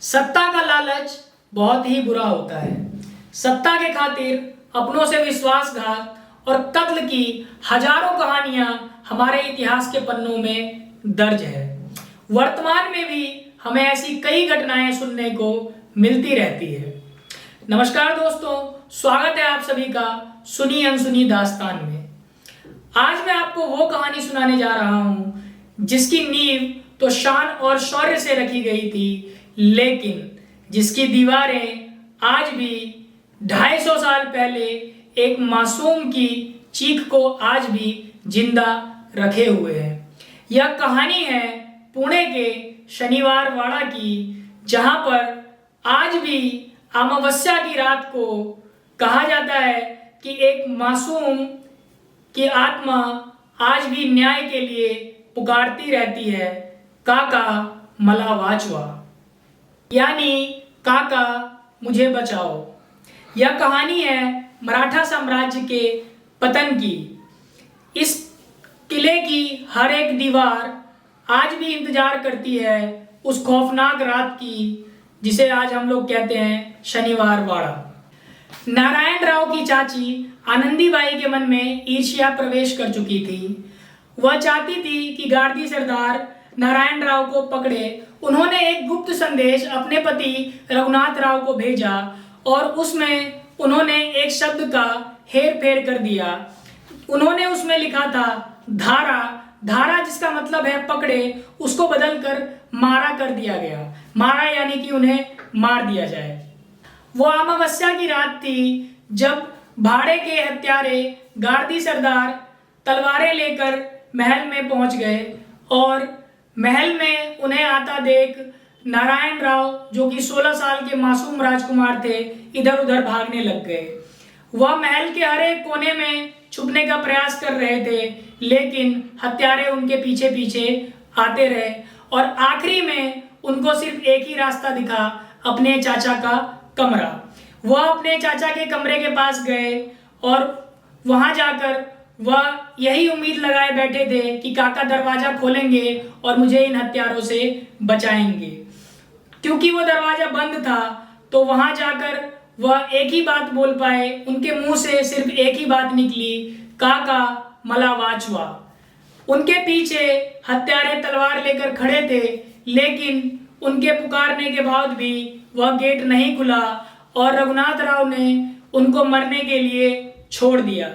सत्ता का लालच बहुत ही बुरा होता है। सत्ता के खातिर अपनों से विश्वासघात और कत्ल की हजारों कहानियां हमारे इतिहास के पन्नों में दर्ज है। वर्तमान में भी हमें ऐसी कई घटनाएं सुनने को मिलती रहती है। नमस्कार दोस्तों, स्वागत है आप सभी का सुनी अनसुनी दास्तान में। आज मैं आपको वो कहानी सुनाने जा रहा हूं जिसकी नींव तो शान और शौर्य से रखी गई थी, लेकिन जिसकी दीवारें आज भी 250 साल पहले एक मासूम की चीख को आज भी जिंदा रखे हुए हैं। यह कहानी है पुणे के शनिवार वाड़ा की, जहां पर आज भी अमावस्या की रात को कहा जाता है कि एक मासूम की आत्मा आज भी न्याय के लिए पुकारती रहती है, काका मला वाचवा, यानी काका मुझे बचाओ। यह कहानी है मराठा साम्राज्य के पतन की। इस किले की हर एक दीवार आज भी इंतजार करती है उस खौफनाक रात की, जिसे आज हम लोग कहते हैं शनिवार वाड़ा। नारायण राव की चाची आनंदीबाई के मन में ईर्ष्या प्रवेश कर चुकी थी। वह चाहती थी कि गार्दी सरदार नारायण राव को पकड़े। उन्होंने एक गुप्त संदेश अपने पति रघुनाथ राव को भेजा और उसमें उन्होंने एक शब्द का हेर फेर कर दिया। उन्होंने उसमें लिखा था धारा। धारा जिसका मतलब है पकड़े, उसको बदलकर मारा कर दिया गया। मारा यानी कि उन्हें मार दिया जाए। वो अमावस्या की रात थी जब भाड़े के हत्यारे गार्दी सरदार तलवारें लेकर महल में पहुंच गए और महल में उन्हें आता देख नारायण राव, जो कि 16 साल के मासूम राजकुमार थे, इधर उधर भागने लग गए। वह महल के हर एक कोने में छुपने का प्रयास कर रहे थे, लेकिन हत्यारे उनके पीछे पीछे आते रहे और आखिरी में उनको सिर्फ एक ही रास्ता दिखा, अपने चाचा का कमरा। वह अपने चाचा के कमरे के पास गए और वहां जाकर वह यही उम्मीद लगाए बैठे थे कि काका दरवाजा खोलेंगे और मुझे इन हत्यारों से बचाएंगे। क्योंकि वो दरवाजा बंद था तो वहां जाकर वह एक ही बात बोल पाए। उनके मुंह से सिर्फ एक ही बात निकली, काका मला वाचवा। उनके पीछे हत्यारे तलवार लेकर खड़े थे, लेकिन उनके पुकारने के बाद भी वह गेट नहीं खुला और रघुनाथ राव ने उनको मरने के लिए छोड़ दिया।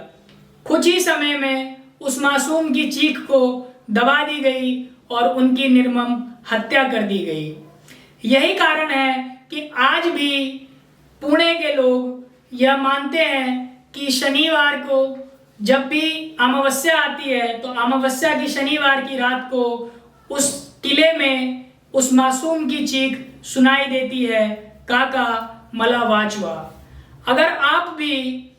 कुछ ही समय में उस मासूम की चीख को दबा दी गई और उनकी निर्मम हत्या कर दी गई। यही कारण है कि आज भी पुणे के लोग यह मानते हैं कि शनिवार को जब भी अमावस्या आती है तो अमावस्या की शनिवार की रात को उस किले में उस मासूम की चीख सुनाई देती है, काका मला वाचवा। अगर आप भी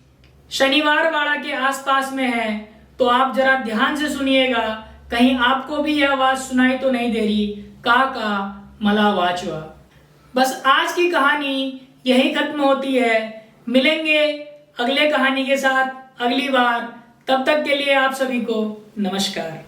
शनिवार वाड़ा के आसपास में हैं तो आप जरा ध्यान से सुनिएगा, कहीं आपको भी यह आवाज सुनाई तो नहीं दे रही, काका मला वाचवा। बस आज की कहानी यही खत्म होती है। मिलेंगे अगले कहानी के साथ अगली बार। तब तक के लिए आप सभी को नमस्कार।